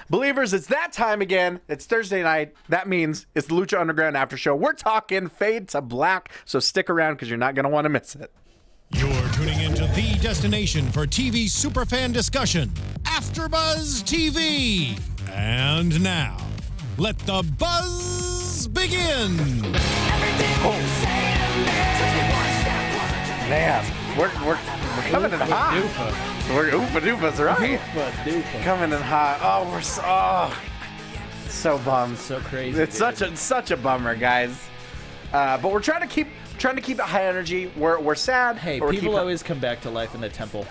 Believers, it's that time again. It's Thursday night. That means it's the Lucha Underground after show. We're talking Fade to Black, so stick around because you're not going to want to miss it. You're tuning into the destination for TV superfan discussion, AFTERBUZZ TV. And now, let the buzz begin. Man, we're coming in hot. We're oofa-doofa's right. Coming in hot. Oh, we're so bummed. So crazy. It's such a bummer, guys. But we're trying to keep it high energy. We're sad. Hey, people always come back to life in the temple.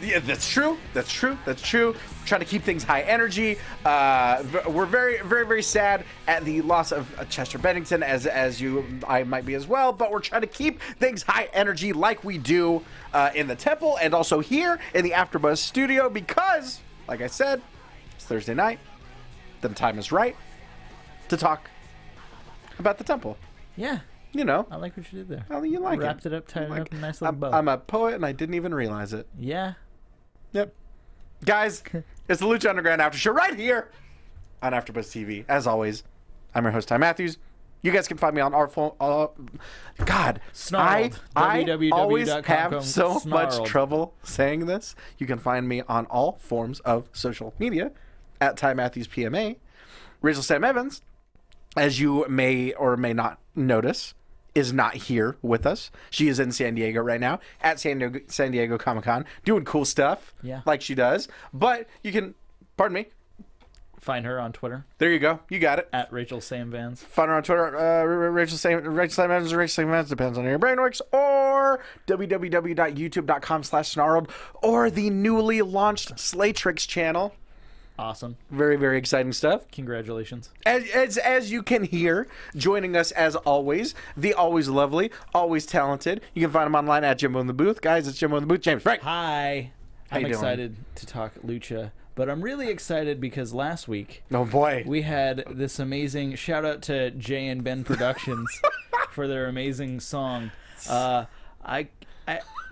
Yeah, that's true. That's true. Trying to keep things high energy. We're very, very, very sad at the loss of Chester Bennington, as I might be as well. But we're trying to keep things high energy like we do in the temple and also here in the AFTERBUZZ studio because, like I said, it's Thursday night. The time is right to talk about the temple. Yeah. You know. I like what you did there. Oh, you like Wrapped it up, tied it up in a nice little bow. I'm a poet and I didn't even realize it. Yeah. Yep. Guys, it's the Lucha Underground After Show right here on AFTERBUZZ TV. As always, I'm your host, Ty Matthews. You guys can find me on our phone. God, Snarled. I always www.com have so snarled. much trouble saying this. You can find me on all forms of social media at Ty Matthews PMA. Rachel Sam Evans, as you may or may not notice, is not here with us. She is in San Diego right now at San Diego Comic-Con doing cool stuff like she does. But you can, pardon me. Find her on Twitter. There you go. You got it. At Rachel Sam Vans. Find her on Twitter. Rachel Sam Evans or Rachel Sam Evans, depends on how your brain works. Or www.youtube.com/snarled or the newly launched Slaytrix channel. Awesome. Very, very exciting stuff. Congratulations. As you can hear, joining us as always, the always lovely, always talented. You can find him online at Jimbo in the Booth. Guys, it's Jimbo in the Booth. James, Franck. Hi. How you I'm doing? excited to talk Lucha, but I'm really excited because last week Oh, boy. we had this amazing shout out to Jay and Ben Productions for their amazing song.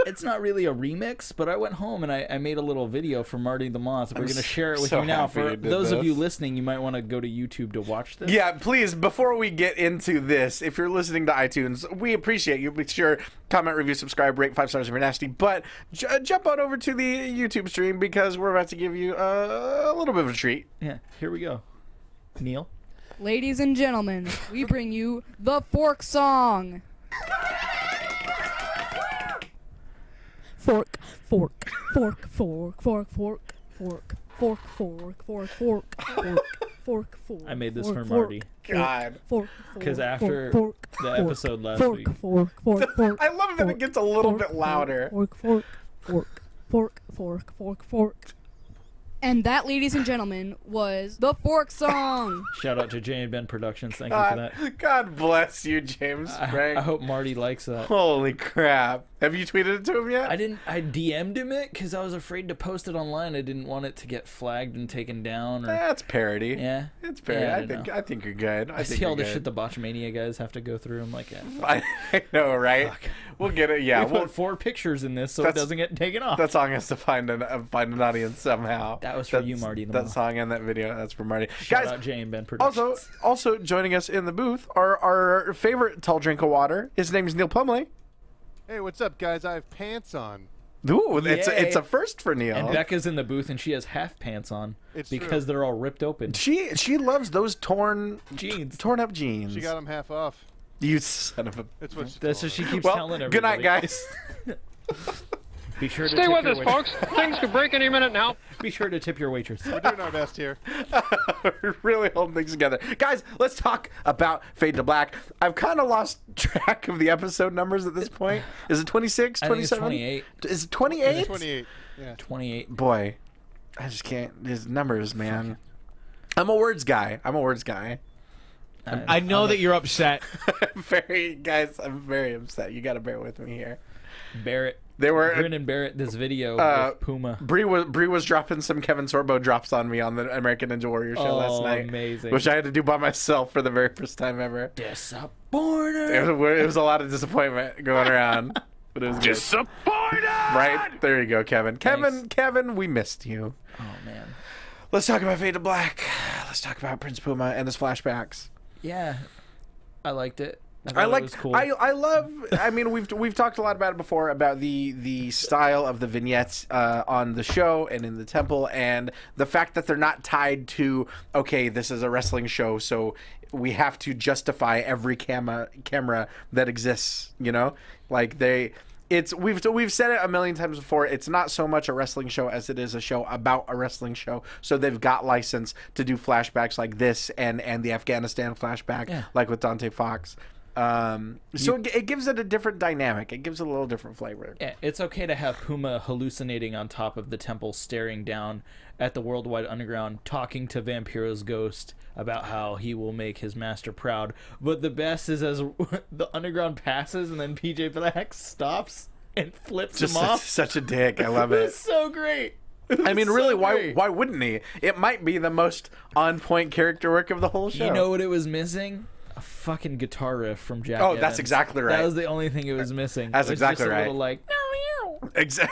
It's not really a remix, but I went home and I made a little video for Marty the Moth. We're going to share it with you now. For those of you listening, you might want to go to YouTube to watch this. Yeah, please, before we get into this, if you're listening to iTunes, we appreciate you. Make sure, comment, review, subscribe, rate 5 stars if you're nasty. But jump on over to the YouTube stream because we're about to give you a little bit of a treat. Yeah, here we go. Neil? Ladies and gentlemen, we bring you the Fork Song. Fork, fork, fork, fork, fork, fork, fork, fork, fork, fork, fork, fork, fork. I made this for Marty. God. Because after the episode last week. I love that it gets a little bit louder. Fork, fork, fork, fork, fork, fork, fork. And that, ladies and gentlemen, was the Fork Song. Shout out to Jay and Ben Productions. Thank you for that. God bless you, James. I hope Marty likes that. Holy crap. Have you tweeted it to him yet? I didn't. I DM'd him it because I was afraid to post it online. I didn't want it to get flagged and taken down. Or... That's parody. Yeah. It's parody. Yeah, I think you're good. I see all the shit the Botchmania guys have to go through. I'm like, yeah. I know, right? Fuck. We'll get it. Yeah. We'll put 4 pictures in this so it doesn't get taken off. That song has to find an audience somehow. That was for you, Marty. That song and that video, that's for Marty. Shout Guys, out Jay and Ben Productions. Also joining us in the booth, our favorite tall drink of water. His name is Neil Plumley. Hey, what's up, guys? I have pants on. Ooh, it's a first for Neil. And Becca's in the booth, and she has half pants on because they're all ripped open. She loves those torn up jeans. She got them half off. You son of a... That's what she keeps telling everybody. Good night, guys. Be sure to stay with us, folks. Things could break any minute now. Be sure to tip your waitress. We're doing our best here. We're really holding things together. Guys, let's talk about Fade to Black. I've kind of lost track of the episode numbers at this point. Is it 26, 27? I think it's 28. Is it 28? It's 28. Yeah. 28. Boy, I just can't. His numbers, man. I'm a words guy. I know that you're upset. Guys, I'm very upset. You got to bear with me here. Barrett. They were Grin and Barrett. This video with Puma. Bree was dropping some Kevin Sorbo drops on me on the American Ninja Warrior show last night. Amazing. Which I had to do by myself for the very first time ever. Disappointed. It was a lot of disappointment going around. But it was Disappointed. Right there you go, Kevin. Kevin, we missed you. Oh man. Let's talk about Fade to Black. Let's talk about Prince Puma and his flashbacks. Yeah, I liked it. I like. It was cool. I love. I mean, we've talked a lot about it before, about the style of the vignettes on the show and in the temple, and the fact that they're not tied to, okay, this is a wrestling show, so we have to justify every camera that exists. You know, like we've said it a million times before. It's not so much a wrestling show as it is a show about a wrestling show. So they've got license to do flashbacks like this and the Afghanistan flashback, like with Dante Fox. So it gives it a different dynamic. It gives it a little different flavor. Yeah, it's okay to have Puma hallucinating on top of the temple, staring down at the Worldwide Underground, talking to Vampiro's ghost about how he will make his master proud. But the best is as the Underground passes and then PJ Black stops and flips him off. Such a dick. I love it. It's so great. I mean, really, why wouldn't he? It might be the most on-point character work of the whole show. You know what it was missing? A fucking guitar riff from Jack Evans. Evans. That's exactly right. That was the only thing it was missing. That's exactly right. Little, like, exactly.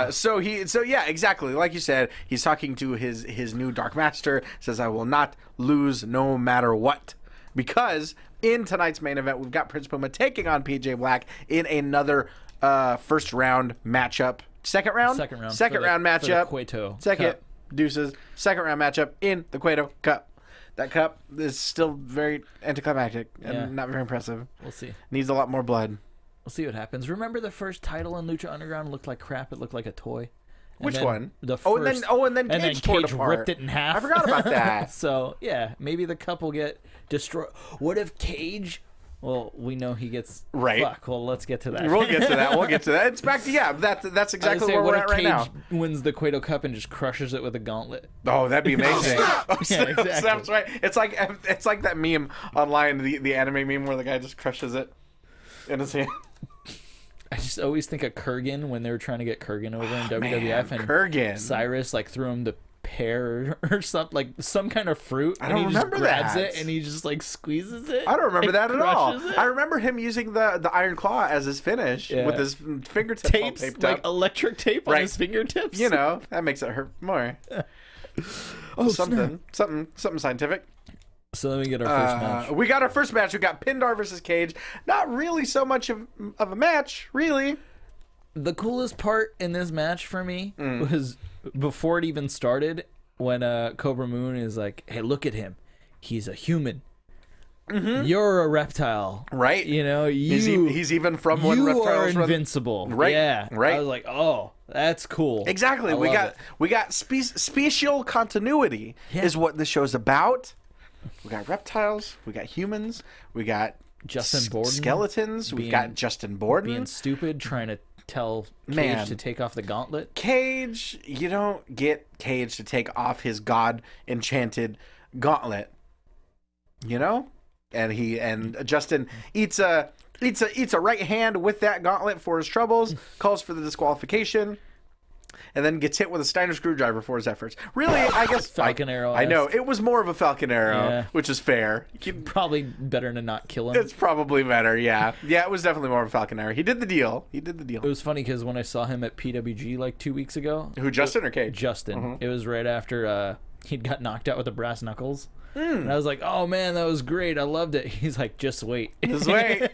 So yeah, exactly. Like you said, he's talking to his new Dark Master. Says, "I will not lose, no matter what." Because in tonight's main event, we've got Prince Puma taking on PJ Black in another first round matchup. Second round matchup. Cueto Second Cup. deuces. Second round matchup in the Cueto Cup. That cup is still very anticlimactic and not very impressive. We'll see. Needs a lot more blood. We'll see what happens. Remember the first title in Lucha Underground looked like crap? It looked like a toy. Which one? The first, and then Cage tore it apart. ripped it in half. I forgot about that. So yeah, maybe the cup will get destroyed. What if Cage? Well, we know he gets Fuck. Well, let's get to that. We'll get to that. It's back to that's exactly where we're at right now. Wins the Cueto Cup and just crushes it with a gauntlet. Oh, that'd be amazing. Yeah, exactly. That's right. It's like that meme online, the anime meme where the guy just crushes it in his hand. I just always think of Kurgan when they were trying to get Kurgan over in WWF, and Kurgan. Cyrus threw him the pear or something, like some kind of fruit. I don't remember that. He just grabs it and he just squeezes it. I don't remember that at all. It. I remember him using the Iron Claw as his finish with his fingertips tapes, all taped like up. Electric tape on his fingertips. You know, that makes it hurt more. Something scientific. So then we get our first match. We got our first match. We got Pindar versus Cage. Not really so much of a match, really. The coolest part in this match for me was before it even started, when Cobra Moon is like, "Hey, look at him. He's a human. You're a reptile, right? You know, he's even from when reptiles are invincible, right? Yeah, right. I was like, oh, that's cool. Exactly. We got spatial continuity is what this show's about. We got reptiles. We got humans. We got Justin Borden, skeletons. We've got Justin Borden being stupid, trying to tell Cage to take off the gauntlet. Cage, you don't get Cage to take off his god enchanted gauntlet. You know, and Justin eats a right hand with that gauntlet for his troubles. Calls for the disqualification. And then gets hit with a Steiner screwdriver for his efforts. Really, I guess Falcon Arrow. I know it was more of a Falcon Arrow, which is fair. Probably better to not kill him. It's probably better, yeah. Yeah, it was definitely more of a Falcon Arrow. He did the deal. It was funny because when I saw him at PWG like 2 weeks ago. Who, Justin or Cage? Justin. It was right after he'd got knocked out with the brass knuckles. And I was like, oh man, that was great. I loved it. He's like, just wait. Just wait.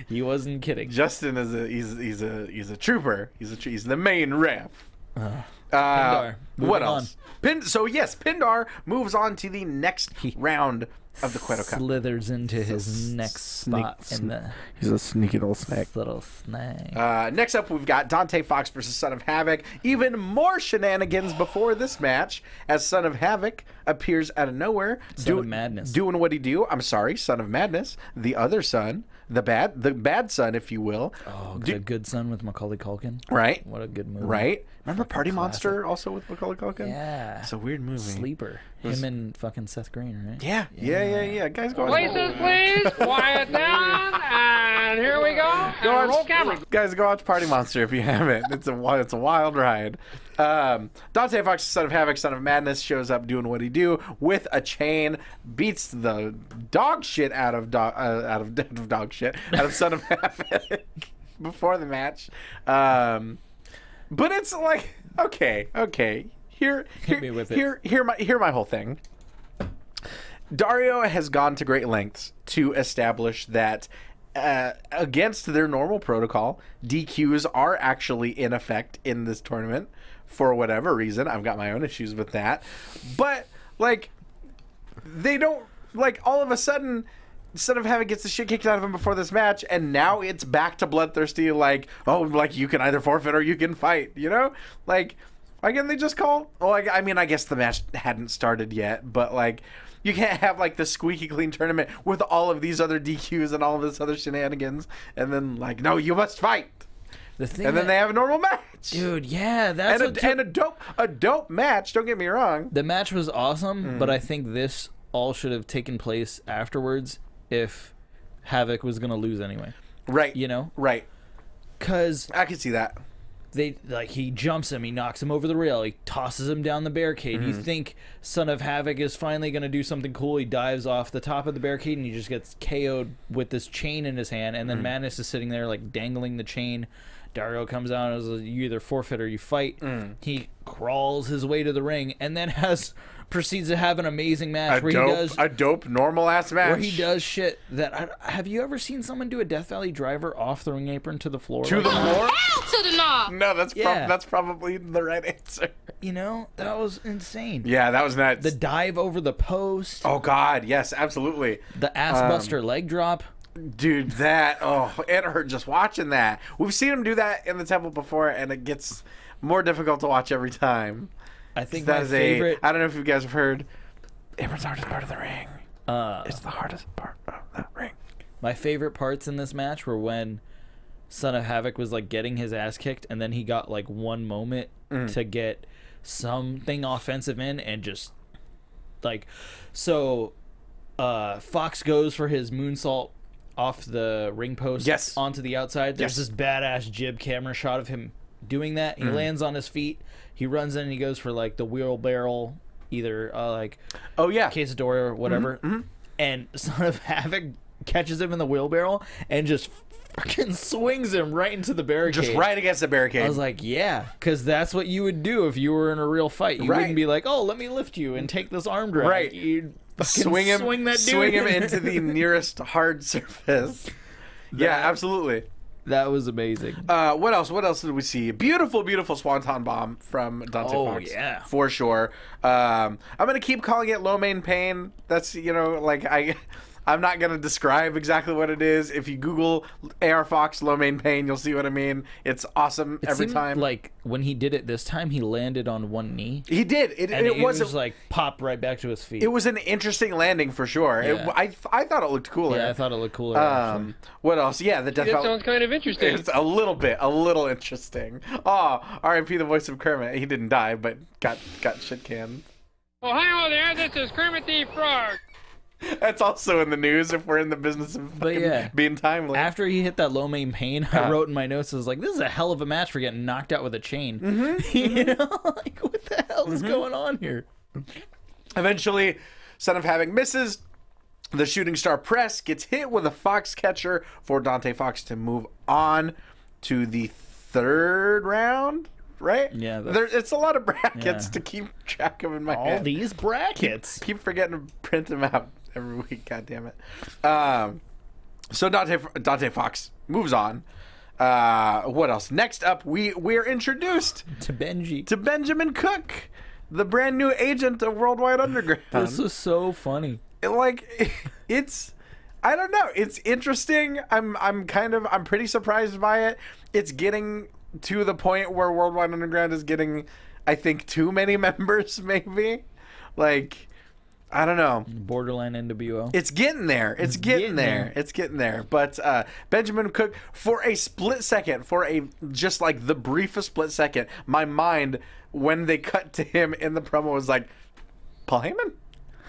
He wasn't kidding. Justin is a trooper. He's the main ref. Pindar. What else? Pindar moves on to the next round of the Cueto Cup. Slithers into his next spot in the. He's a sneaky little snake. Little snake. Next up, we've got Dante Fox versus Son of Havoc. Even more shenanigans before this match, as Son of Havoc appears out of nowhere, Son of Madness, doing what he do. I'm sorry, Son of Madness, the other son. The bad son, if you will. Oh, the good son with Macaulay Culkin. Right. What a good movie. Right. Remember Party Monster also with Macaulay Culkin? Yeah. It's a weird movie. Sleeper. Him and fucking Seth Green, right? Yeah. Guys, go on. Places, please. Quiet down. And here we go. Roll camera. Guys, go watch Party Monster if you haven't. It's a wild ride. Dante Fox, Son of Havoc, Son of Madness, shows up doing what he do with a chain, beats the dog shit out of Son of Havoc before the match. But it's like Okay. Hear me with it. Hear my whole thing. Dario has gone to great lengths to establish that against their normal protocol, DQs are actually in effect in this tournament for whatever reason. I've got my own issues with that. But, like, they don't, like, all of a sudden, instead of having gets the shit kicked out of him before this match, and now it's back to bloodthirsty, like, oh, like, you can either forfeit or you can fight, you know? Like, why can't they just call? Oh, I mean, I guess the match hadn't started yet, but, like, you can't have, like, the squeaky clean tournament with all of these other DQs and all of this other shenanigans, and then, like, no, you must fight. And then they have a normal match. Dude, yeah, that's and a dope match, don't get me wrong. The match was awesome, but I think this all should have taken place afterwards if Havoc was going to lose anyway. Right. You know? Right. Cuz I can see that. He jumps him, he knocks him over the rail, he tosses him down the barricade. You think Son of Havoc is finally going to do something cool. He dives off the top of the barricade and he just gets KO'd with this chain in his hand, and then Madness is sitting there like dangling the chain. Dario comes out and says, you either forfeit or you fight. He crawls his way to the ring and then proceeds to have an amazing match A dope normal ass match where he does shit that have you ever seen someone do a Death Valley driver off the ring apron to the floor? To the floor? Hell to the knob! No, that's probably the right answer. You know, that was insane. Yeah, that was nuts. The dive over the post. Oh God, yes, absolutely. The ass buster leg drop. Dude, it hurt just watching that. We've seen him do that in the temple before, and it gets more difficult to watch every time. I think that my is favorite. I don't know if you guys have heard. Abraham's hardest part of the ring. It's the hardest part of the ring. My favorite parts in this match were when Son of Havoc was like getting his ass kicked, and then he got like one moment to get something offensive in, and just like Fox goes for his moonsault off the ring post onto the outside. There's this badass jib camera shot of him doing that. He lands on his feet. He runs in and he goes for like the wheelbarrow, either quesadilla or whatever. And Son of Havoc catches him in the wheelbarrow and just fucking swings him right into the barricade. Just right against the barricade. I was like, yeah, because that's what you would do if you were in a real fight. You wouldn't be like, oh, let me lift you and take this arm drag. Right. You'd swing him dude into the nearest hard surface. Yeah, absolutely. That was amazing. What else did we see? Beautiful Swanton Bomb from Dante Fox. Oh, yeah. For sure. I'm going to keep calling it low main pain. That's, like, I'm not going to describe exactly what it is. If you Google AR Fox low main pain, you'll see what I mean. It's awesome every time. Like when he did it this time, he landed on one knee. He did. It was like popped right back to his feet. It was an interesting landing for sure. Yeah. I thought it looked cooler. Yeah, I thought it looked cooler. Actually. What else? Yeah, the Death That Valley. sounds kind of interesting. It's a little interesting. Oh, R.I.P. the voice of Kermit. He didn't die, but got shit canned. Well, hello there. This is Kermit the Frog. That's also in the news if we're in the business of being timely. After he hit that low main pain, I wrote in my notes, I was like, this is a hell of a match for getting knocked out with a chain. You know? Like, what the hell is going on here? Eventually, Son of Havoc misses. The Shooting Star Press gets hit with a Fox catcher for Dante Fox to move on to the third round. Right? Yeah. It's a lot of brackets to keep track of in my head. All these brackets. Keep forgetting to print them out every week. God damn it. So Dante Fox moves on. What else? Next up, we're introduced to Benji. To Benjamin Cook, the brand new agent of Worldwide Underground. This is so funny. It's I don't know. It's interesting. I'm pretty surprised by it. It's getting to the point where Worldwide Underground is getting, I think, too many members, maybe. Like, I don't know. Borderline NWO. It's getting there. It's getting there. It's getting there. But Benjamin Cook, for a split second, just like the briefest split second, my mind, when they cut to him in the promo, was like, Paul Heyman?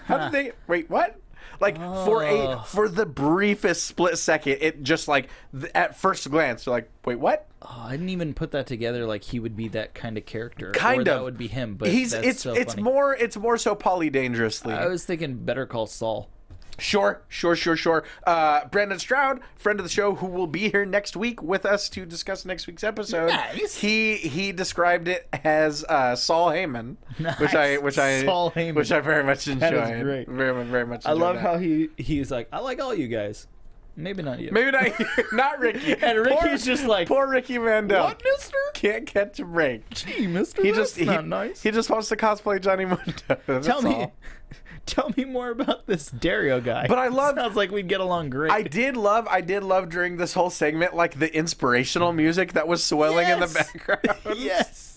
How did they... Wait, what? Like, for the briefest split second, it just like, at first glance, you're like, wait, what? Oh, I didn't even put that together. Like he would be that kind of character. That would be him. But it's more so Paulie Dangerously. I was thinking Better Call Saul. Sure. Brandon Stroud, friend of the show, who will be here next week with us to discuss next week's episode. Nice. He described it as Saul Heyman, Nice. which Saul Heyman. which I very much enjoyed. That is great. Very much. I enjoyed love that. how he's like, I like all you guys. Maybe not you. Maybe not Ricky. And Ricky's just like, poor Ricky Mandel. What, mister? Can't catch a break. Gee, mister, That's not nice. He just wants to cosplay Johnny Mundo. That's all. Tell me more about this Dario guy. But I love- Sounds like we'd get along great. I did love during this whole segment, like the inspirational music that was swelling in the Yes. background. Yes.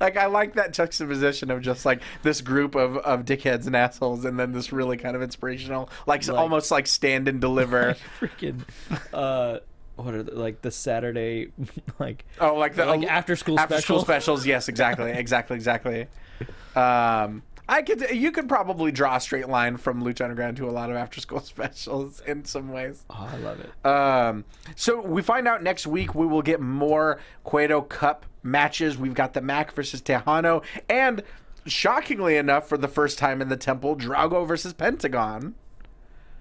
Like, I like that juxtaposition of just like this group of dickheads and assholes, and then this really kind of inspirational, like almost like stand and deliver. Freaking, what are like the Saturday, like like the after school specials. Yes, exactly. You could probably draw a straight line from Lucha Underground to a lot of after school specials in some ways. Oh, I love it. So we find out next week we will get more Cueto Cup matches. We've got the Mac versus Tejano, and shockingly enough, for the first time in the temple, Drago versus Pentagon.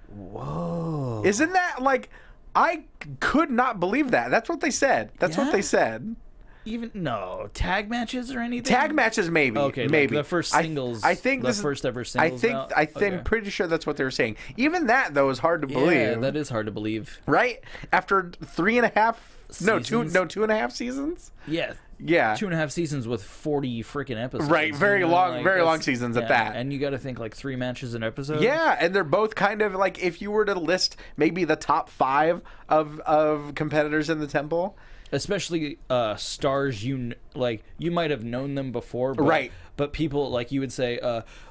Whoa. Isn't that like, I could not believe that. That's what they said. That's what Yeah? they said. Even no tag matches or anything. Tag matches, maybe. Okay, maybe like the first singles. I think the this is- first ever singles. bout? Okay. Pretty sure that's what they were saying. Even that though is hard to Yeah, believe. that is hard to believe. Right after 3.5. No, Seasons? 2.5 seasons. Yeah. Yeah. 2.5 seasons with 40 freaking episodes. Right, very you know, long, like, very long that's- seasons at yeah, that. And you got to think like 3 matches an episode. Yeah, and they're both kind of like, if you were to list maybe the top 5 of competitors in the temple. Especially stars you might have known them before, but, Right. But people like you would say,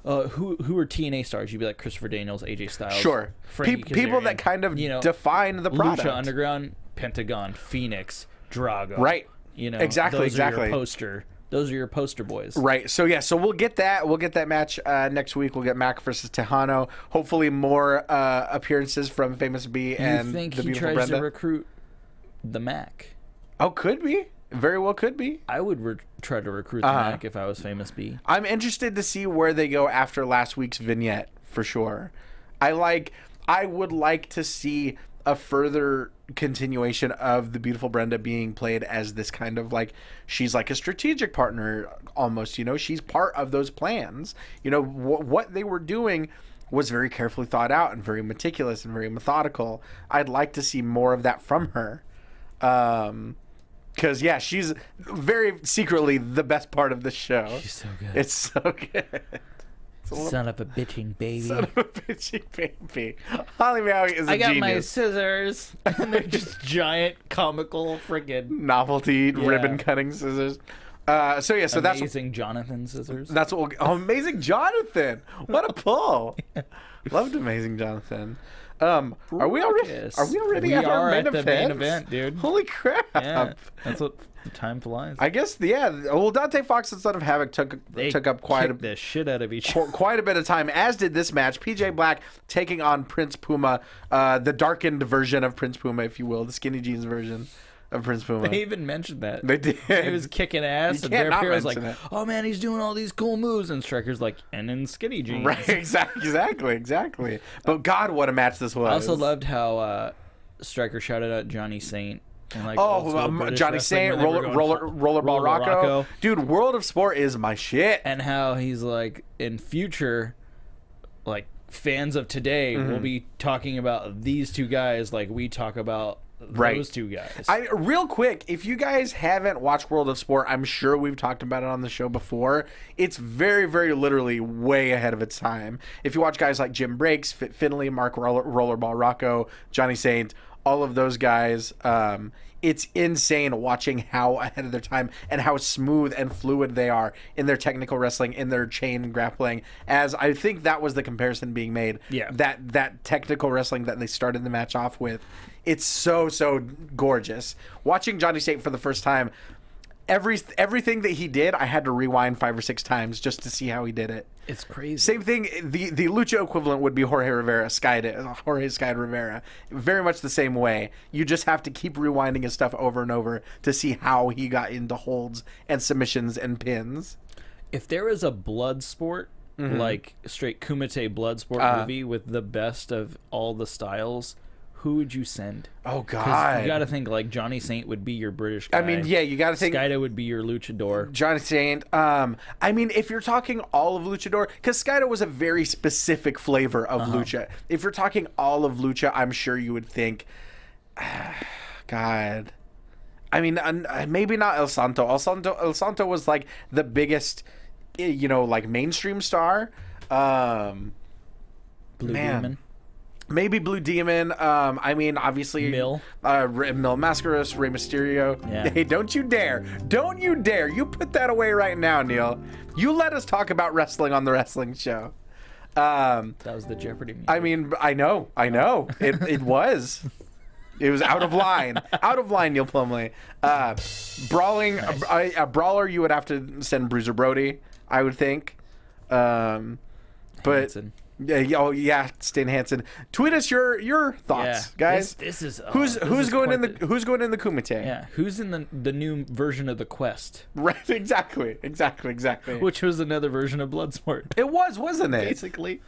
who are TNA stars? You'd be like Christopher Daniels, AJ Styles, Sure. Frankie People Kazarian, that kind of you know, define the product. Lucha Underground, Pentagon, Phoenix, Drago. Right. You know, Exactly. Those are your poster boys. Right. So yeah. So we'll get that. We'll get that match next week. We'll get Mac versus Tejano. Hopefully more appearances from Famous B and You think the he beautiful tries Brenda. to recruit the Mac? Oh, could be. Very well could be. I would try to recruit the Mac if I was Famous B. I'm interested to see where they go after last week's vignette for sure. I would like to see a further continuation of the beautiful Brenda being played as this kind of like, she's like a strategic partner almost, you know, she's part of those plans. You know, what they were doing was very carefully thought out and very meticulous and very methodical. I'd like to see more of that from her. Because, yeah, she's very secretly the best part of the show. She's so good. It's so good. Son of a bitching baby. Son of a bitchy baby. Holly Maui is a I got my genius. scissors, and they're just giant, comical, friggin' Novelty ribbon cutting scissors. So amazing Jonathan scissors. that's what we'll, Amazing Jonathan. What a pull. Loved Amazing Jonathan. Are we already? Are we already We at our are main at the event? main event, dude. Holy crap! Yeah, that's what time flies. I guess Well, Dante Fox and Son of Havoc took up quite kicked the shit out of each other. quite a bit of time, as did this match. PJ Black taking on Prince Puma, the darkened version of Prince Puma, if you will, the skinny jeans version of Prince Puma. They even mentioned that. They did. He was kicking ass, You and can't not Vampira's like, mention it. "Oh man, he's doing all these cool moves," and Striker's like, "And in skinny jeans." Right, exactly. But God, what a match this was. I also loved how Striker shouted out Johnny Saint. And like old school British Johnny wrestling Saint, when they were going Rollerball Rocco. Dude, World of Sport is my shit. and how he's like in future, like fans of today will be talking about these two guys like we talk about those two guys. Real quick, if you guys haven't watched World of Sport, I'm sure we've talked about it on the show before. It's very, very literally way ahead of its time. If you watch guys like Jim Breaks, Fit Finley, Mark Rollerball Rocco, Johnny Saint, all of those guys, it's insane watching how ahead of their time and how smooth and fluid they are in their technical wrestling, in their chain grappling. As I think that was the comparison being made. Yeah. That technical wrestling that they started the match off with. It's so gorgeous. Watching Johnny Saint for the first time, everything that he did, I had to rewind 5 or 6 times just to see how he did it. It's crazy. Same thing. The Lucha equivalent would be Jorge Sky Rivera. Very much the same way. You just have to keep rewinding his stuff over and over to see how he got into holds and submissions and pins. If there is a blood sport like straight Kumite Bloodsport movie with the best of all the styles, who would you send? Oh God, you got to think like Johnny Saint would be your British guy. I mean, yeah, you got to think Skydo would be your luchador. Johnny Saint. I mean, if you're talking all of luchador, because Skydo was a very specific flavor of lucha. If you're talking all of lucha, I'm sure you would think, God. I mean, maybe not El Santo. El Santo was like the biggest, like mainstream star. Blue Demon. Maybe Blue Demon. I mean, obviously, Mil Mascaras, Rey Mysterio. Yeah. Hey, don't you dare! Don't you dare! You put that away right now, Neil. You let us talk about wrestling on the wrestling show. That was the Jeopardy music. I mean, I know. It was. It was out of line. Out of line, Neil Plumley. Brawling, a brawler, you would have to send Bruiser Brody, I would think. But Hansen. yeah, Stan Hansen. Tweet us your thoughts, guys. This is who's going in the Kumite? Yeah, who's in the new version of the Quest? Right, exactly. Which was another version of Bloodsport. It was, wasn't it? Basically.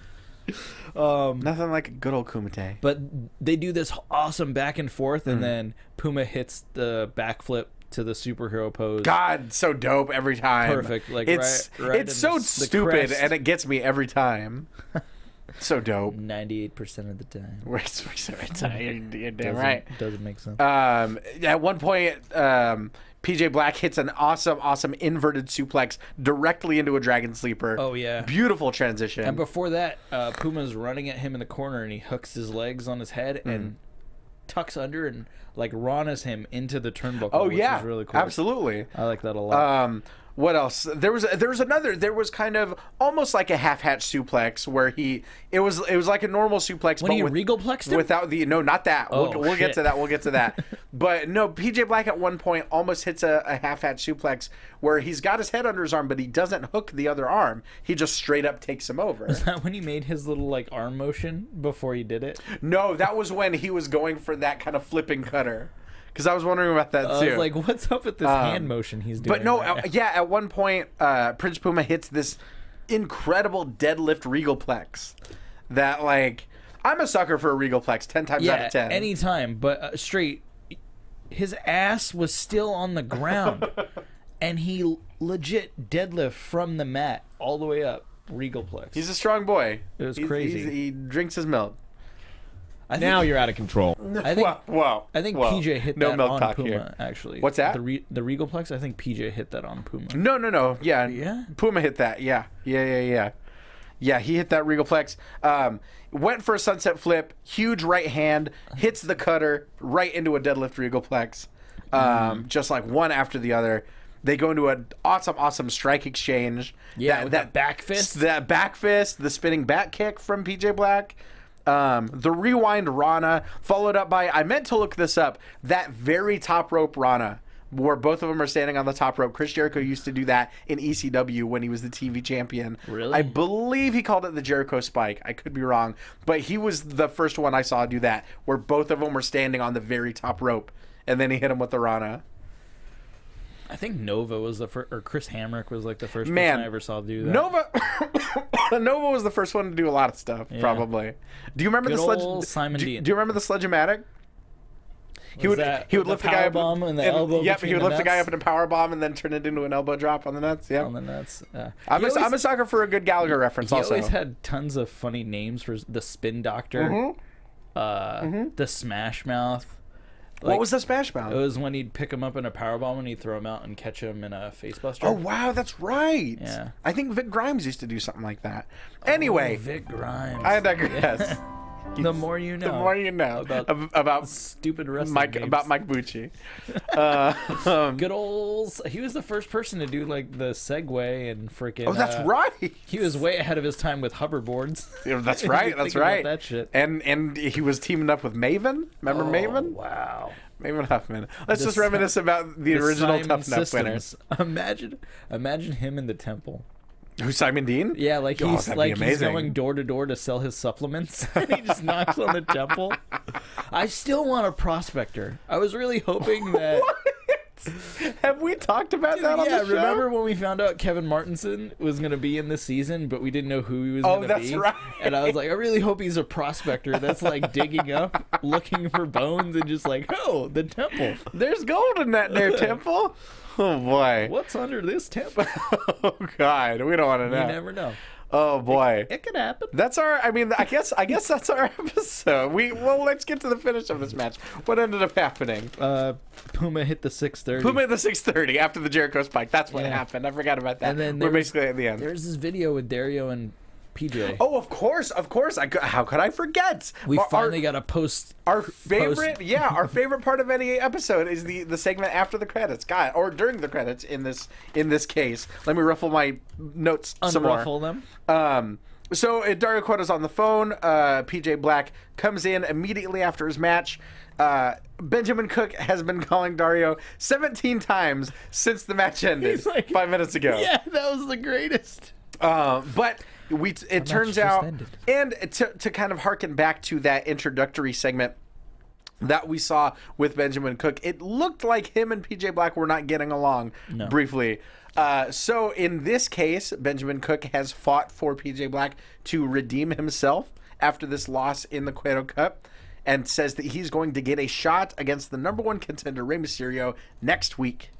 Nothing like a good old Kumite. But they do this awesome back and forth, and then Puma hits the backflip to the superhero pose. God, so dope every time. Perfect. Like it's right it's so stupid, and it gets me every time. So dope. 98% of the time. You're damn right. Doesn't make sense. At one point, PJ Black hits an awesome inverted suplex directly into a Dragon Sleeper. Oh, yeah. Beautiful transition. And before that, Puma's running at him in the corner, and he hooks his legs on his head and tucks under and like Ranas him into the turnbuckle. Oh, which yeah. is really cool. Absolutely. I like that a lot. What else? There was kind of almost like a half-hatch suplex where it was like a normal suplex, when but he with, regal plexed him? without the not that. Oh, we'll get shit. to that. We'll get to that. But no, PJ Black at one point almost hits a half-hatch suplex where he's got his head under his arm, but he doesn't hook the other arm. He just straight up takes him over. Is that when he made his little like arm motion before he did it? No, that was when he was going for that kind of flipping cutter. Because I was wondering about that too. I was like, what's up with this hand motion he's doing? But no, right yeah, at one point, Prince Puma hits this incredible deadlift regalplex. That like, I'm a sucker for a regalplex 10 times out of 10. Anytime. But straight, his ass was still on the ground, and he legit deadlift from the mat all the way up. Regalplex. He's a strong boy. It was crazy. He drinks his milk. Now you're out of control. I think Whoa. I think PJ hit No that milk on talk Puma, here. actually. What's that? The Regalplex? I think PJ hit that on Puma. No. Yeah. Yeah? Puma hit that. Yeah, he hit that regalplex. Went for a sunset flip. Huge right hand. Hits the cutter right into a deadlift regalplex. Just like one after the other. They go into an awesome strike exchange. Yeah, with that back fist. That back fist. The spinning back kick from PJ Black. The rewind Rana, followed up by, I meant to look this up, that very top rope Rana, where both of them are standing on the top rope. Chris Jericho used to do that in ECW when he was the TV champion. Really? I believe he called it the Jericho Spike. I could be wrong. But he was the first one I saw do that, where both of them were standing on the very top rope, and then he hit him with the Rana. I think Nova was the first, or Chris Hamrick was like the first person I ever saw do that. Nova was the first one to do a lot of stuff, probably. Do you remember Good the old sledge? Simon do Dean. you remember the Sledge-O-Matic? He would lift the guy up bomb and the elbow. Yep, he would lift the guy up nuts. in a power bomb and then turn it into an elbow drop on the nuts. Yeah, On the nuts. I'm a sucker for a good Gallagher reference. He Also, always had tons of funny names for the Spin Doctor, the Smash Mouth. What was the Smash Mouth? It was when he'd pick him up in a powerbomb and he'd throw him out and catch him in a facebuster. Oh wow, that's right. Yeah. I think Vic Grimes used to do something like that. Anyway, Vic Grimes. I digress. Yeah. The more you know. The more you know about stupid wrestling Mike names. about Mike Bucci. Good old. He was the first person to do like the Segway and freaking. Oh, that's right. He was way ahead of his time with hoverboards. Yeah, that's right. That's Think about right. that shit. And he was teaming up with Maven. Remember Maven? Wow. Maven Huffman. Let's just reminisce about the original Simon Tough Enough winner. Systems. Imagine him in the temple. Who's Simon Dean? Yeah, like Oh, he's that'd be like he's amazing. going door to door to sell his supplements. And he just knocks on the temple. I still want a prospector. I was really hoping that Have we talked about that on Yeah, the show? remember when we found out Kevin Martinson was going to be in this season, but we didn't know who he was going to be? Oh, that's right. And I was like, I really hope he's a prospector that's like digging up, looking for bones, and just like, oh, the temple. There's gold in that there temple. Oh boy. What's under this temple? Oh God, we don't want to know. You never know. Oh boy. It could happen. That's our. I mean, I guess that's our episode. Let's get to the finish of this match. What ended up happening? Puma hit the 630. Puma at the 630 after the Jericho spike. That's what Yeah. happened. I forgot about that. And then we're basically at the end. There's this video with Dario and PJ. Oh, of course. How could I forget? We finally got a post. Our favorite, our favorite part of any episode is the segment after the credits, God, or during the credits. In this case, let me ruffle my notes some more. Unruffle them. So Dario Cueto's on the phone. PJ Black comes in immediately after his match. Benjamin Cook has been calling Dario 17 times since the match ended He's like, 5 minutes ago. Yeah, that was the greatest. But it turns out, and to kind of harken back to that introductory segment that we saw with Benjamin Cook, it looked like him and PJ Black were not getting along briefly. So in this case, Benjamin Cook has fought for PJ Black to redeem himself after this loss in the Cueto Cup, and says that he's going to get a shot against the #1 contender Rey Mysterio next week.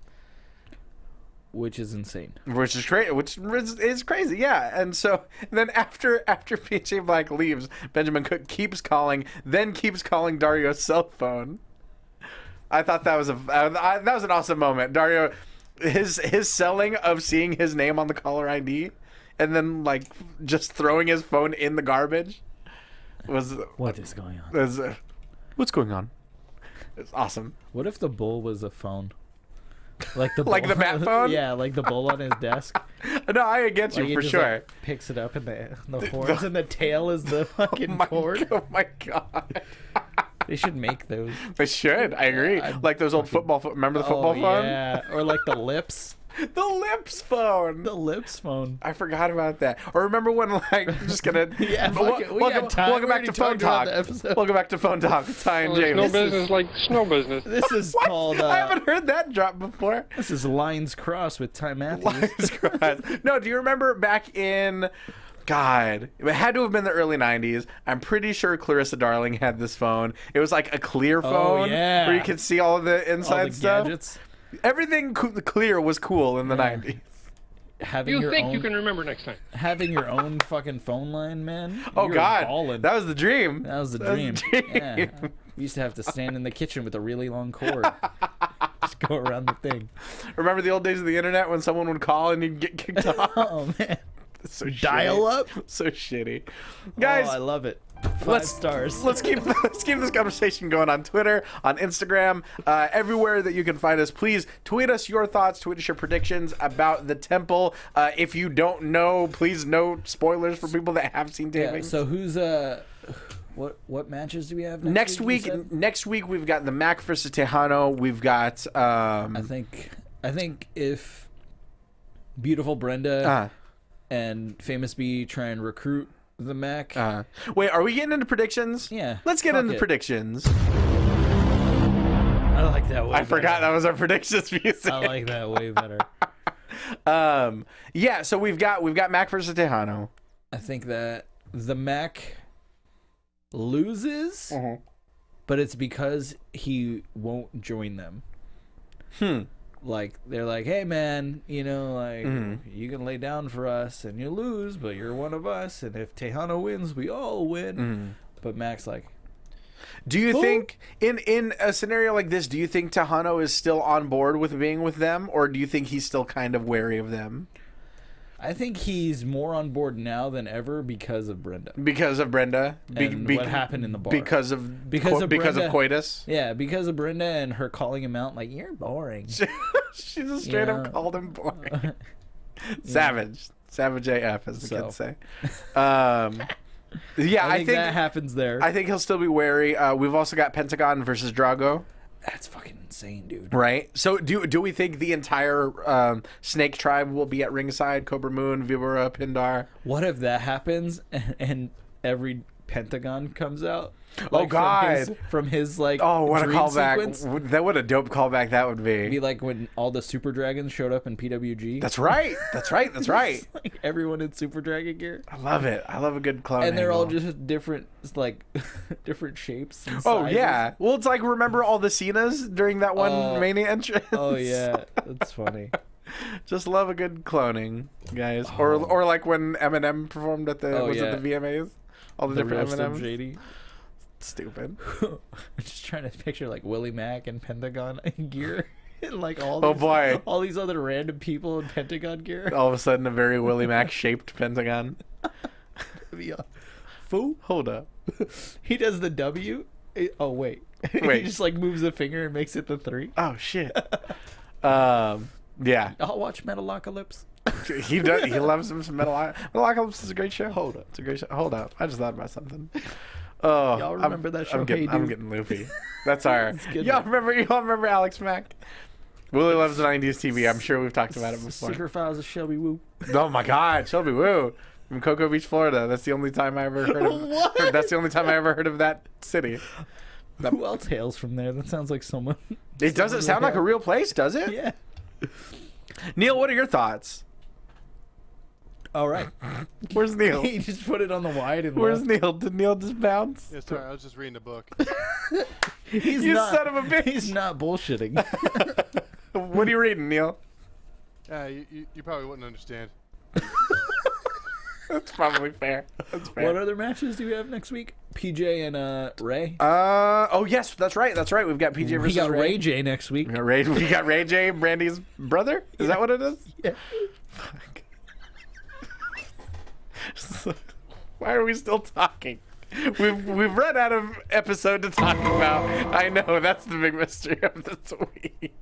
Which is insane. Which is crazy. Which is crazy, yeah. And so then after PJ Black leaves, Benjamin Cook keeps calling Dario's cell phone. I thought that was an awesome moment. Dario, his selling of seeing his name on the caller ID, and then like just throwing his phone in the garbage was. What is going on? What's going on? It's awesome. What if the bull was a phone? Like the Like the bat phone? Yeah, like the bull on his desk. No, I get you Like, he for just, sure. like, picks it up and the horns and the tail is the fucking cord. Oh my God. They should make those. They should. I agree. Like those old football. Remember the football phone? Yeah, or like the lips. The lips phone. The lips phone. I forgot about that. Or remember when, like, I'm just gonna. Yeah, fuck it. We got time. Welcome We back to already Phone talked about Talk. the episode. Welcome back to Phone Talk with Ty and Well, there's James. no business like snow business. This is What? called. I haven't heard that drop before. This is Lines Cross with Ty Matthews. Lines crossed. No, do you remember back in? God, it had to have been the early 90s. I'm pretty sure Clarissa Darling had this phone. It was like a clear phone yeah. where you could see all of the inside All the stuff. gadgets. Everything clear was cool in the 90s. Having You your think own, you can remember next time. having your own fucking phone line, man. Oh You were God, ballin'. that was the dream. That was the dream. Yeah. We used to have to stand in the kitchen with a really long cord. Just go around the thing. Remember the old days of the internet when someone would call and you'd get kicked off? Oh man. So Dial shitty. up? So shitty. Guys, Oh, I love it. 5 let's stars. Let's keep this conversation going on Twitter, on Instagram, everywhere that you can find us. Please tweet us your thoughts, tweet us your predictions about the temple. If you don't know, please note spoilers for people that have seen taping. Yeah, so who's what matches do we have next week? you said? Next week we've got the Mac versus Tejano. We've got I think if Beautiful Brenda and Famous B try and recruit the Mac. Wait, are we getting into predictions? Yeah. Let's get fuck into it. predictions. I like that way I forgot that was our predictions music. I like that way better. Yeah, so we've got Mac versus Tejano. I think that the Mac loses, but it's because he won't join them. Like, they're like, hey, man, you know, like, you can lay down for us and you lose, but you're one of us. And if Tejano wins, we all win. But Mac's like, do you think, in a scenario like this, do you think Tejano is still on board with being with them, or do you think he's still kind of wary of them? I think he's more on board now than ever because of Brenda. Because of Brenda? And what happened in the bar. Because of Brenda, coitus? Yeah, because of Brenda and her calling him out like, you're boring. She just straight up called him boring. Savage. Savage AF, as the kids say. Yeah, I think that happens there. I think he'll still be wary. We've also got Pentagon versus Drago. That's fucking insane, dude. Right. So do we think the entire Snake tribe will be at ringside? Cobra Moon, Vibora, Pindar. What if that happens and every Pentagon comes out. Oh, Like, God. From his like. Oh, what a dream callback! sequence. What a dope callback that would Be be. like when all the Super Dragons showed up in PWG. That's right. That's right. That's right. Like everyone in Super Dragon gear. I love it. I love a good clone. And they're all angle. just different, like, different shapes. And Oh sizes. yeah. Well, it's like remember all the Cenas during that one Mania entrance. Oh yeah, that's funny. Just love a good cloning, guys. Or like when Eminem performed at the Oh, it yeah. the VMAs. All the, The different real Slim Eminems. Shady. Stupid. I'm just trying to picture like Willie Mack and Pentagon gear, and like Oh, boy. all these other random people in Pentagon gear. All of a sudden, a very Willie Mack shaped pentagon. Foo. Hold up. He does the W. Oh wait, Wait. he just like moves a finger and makes it the 3. Oh shit. Yeah. I'll watch Metalocalypse. He does. He loves him some Metalocalypse is a great show. Hold up. It's a great show. Hold up. I just thought about something. Oh, Y'all remember that show? I'm getting, Hey I'm Dude? getting loopy. That's our. good, Y'all man. remember Alex Mack? Willie loves the 90s TV. I'm sure we've talked about it before. Secret Files of Shelby Woo. Oh my God, Shelby Woo from Cocoa Beach, Florida. That's the only time I ever heard of. What? That's the only time I ever heard of that city. Who else hails from there? That sounds like someone. It doesn't sound like a real place, does it? Yeah. Neil, what are your thoughts? All right. Where's Neil? He just put it on the wide and Where's left. Neil? Did Neil just bounce? Yeah, sorry, I was just reading a book. He's You not, son of a bitch. He's not bullshitting. What are you reading, Neil? You probably wouldn't understand. That's probably fair. That's fair. What other matches do we have next week? PJ and Ray. Oh yes, that's right. That's right. We've got PJ We versus got Ray. Ray J next week. We got Ray J, Brandy's brother. Is that what it is? Yeah. Fuck. Why are we still talking? We've run out of episode to talk about. I know that's the big mystery of this week.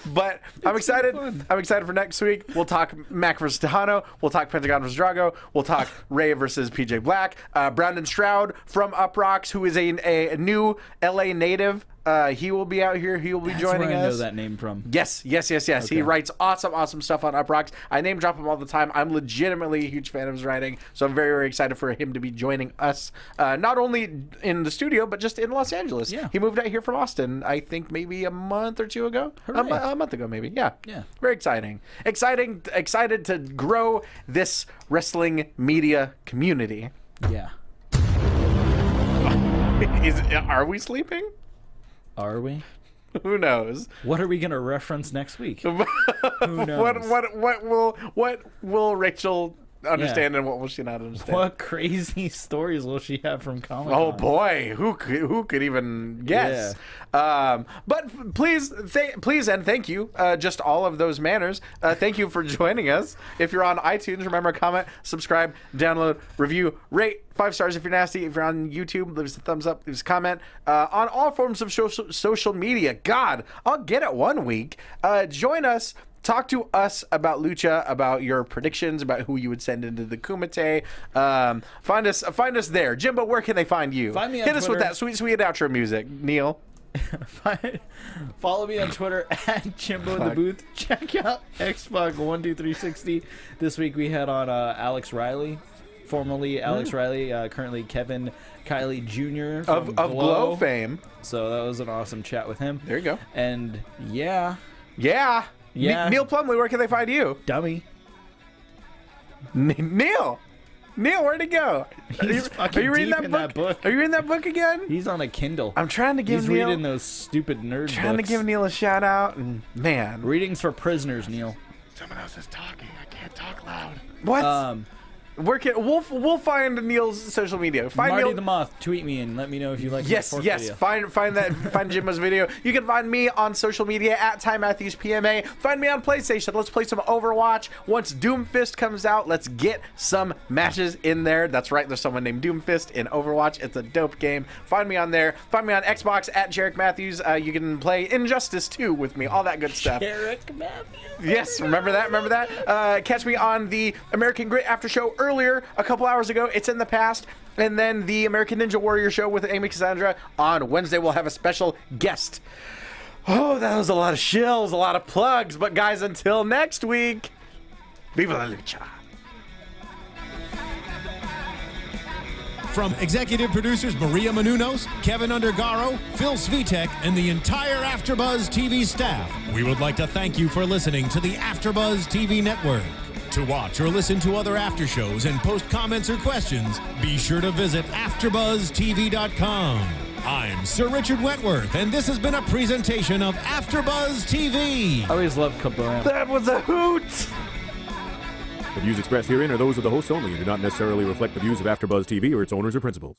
But I'm excited. I'm excited for next week. We'll talk Mac versus Tejano. We'll talk Pentagon versus Drago. We'll talk Ray versus PJ Black. Brandon Stroud from Uprocks, who is a new LA native. He will be out here. He will be That's joining where I us. know that name from. Yes. He Okay. writes awesome stuff on Uprocks. I name drop him all the time. I'm legitimately a huge fan of his writing, so I'm very excited for him to be joining us, not only in the studio, but just in Los Angeles. Yeah. He moved out here from Austin, I think maybe a month or two ago. Hooray. A month ago, maybe. Yeah. Yeah. Very exciting. Excited to grow this wrestling media community. Yeah. Are we sleeping? Are we? Who knows? What are we gonna reference next week? Who knows? What will Rachel understand and what will she not understand? What crazy stories will she have from Comic-Con? Oh boy, who could even guess? But please and thank you, just all of those manners. Thank you for joining us. If you're on iTunes, remember, comment, subscribe, download, review, rate. 5 stars if you're nasty. If you're on YouTube, leave us a thumbs up, leave us a comment. On all forms of social media. God, I'll get it one week. Join us. Talk to us about Lucha, about your predictions, about who you would send into the Kumite. Find us there. Jimbo, where can they find you? Find me on Hit us with Twitter. that sweet outro music, Neil. Follow me on Twitter at Jimbo in the Booth. Check out Xbox12360. This week we had on Alex Riley, formerly Alex Riley, currently Kevin Kiley Jr. Of from Glow fame. So that was an awesome chat with him. There you go. And yeah, Yeah. Yeah. Neil Plumley, where can they find you? dummy. Neil, where'd he go? He's fucking deep in that book. Are you reading that book again? He's on a Kindle. I'm trying to give He's Neil. reading those stupid nerd Trying books. to give Neil a shout out, and man, Readings for prisoners, Neil. Someone else is talking. I can't talk loud. what? We'll find Neil's social media. Find Marty Neil. the Moth, tweet me and let me know if you like Yes, my fork yes. video. Find Jimbo's video. You can find me on social media at Ty Matthews PMA. Find me on PlayStation. Let's play some Overwatch. Once Doomfist comes out, let's get some matches in there. That's right. There's someone named Doomfist in Overwatch. It's a dope game. Find me on there. Find me on Xbox at Jarek Matthews. You can play Injustice 2 with me. All that good stuff. Eric Matthews. Yes, remember that. Catch me on the American Grit After Show earlier, a couple hours ago. It's in the past. And then the American Ninja Warrior Show with Amy Cassandra on Wednesday. We'll have a special guest. Oh, that was a lot of shills, a lot of plugs. But guys, until next week, viva la lucha. From executive producers Maria Menounos, Kevin Undergaro, Phil Svitek, and the entire AfterBuzz TV staff, we would like to thank you for listening to the AfterBuzz TV network. To watch or listen to other after shows and post comments or questions, be sure to visit AfterBuzzTV.com. I'm Sir Richard Wentworth, and this has been a presentation of AfterBuzz TV. I always love Kablam. That was a hoot! The views expressed herein are those of the hosts only and do not necessarily reflect the views of AfterBuzz TV or its owners or principals.